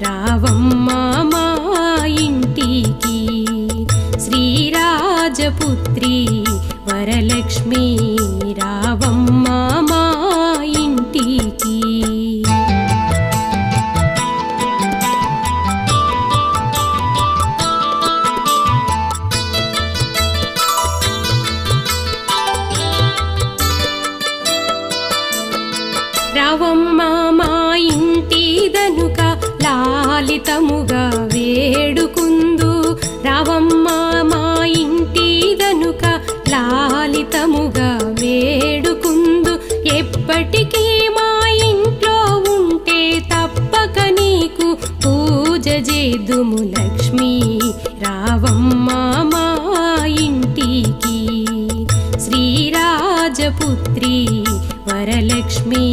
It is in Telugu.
రావమ్మా మా ఇంటికి శ్రీరాజపుత్రి వరలక్ష్మి రావమ్మా మా ఇంటికి. రావమ్మా మా ఇంటి దనుక లాలితముగా వేడుకుందు. రావమ్మా మా ఇంటి దనుక లాలితముగా వేడుకుందు. ఎప్పటికీ మా ఇంట్లో ఉంటే తప్పక నీకు పూజ చేదుము లక్ష్మి రావమ్మా మా ఇంటికి శ్రీరాజపుత్రి వరలక్ష్మి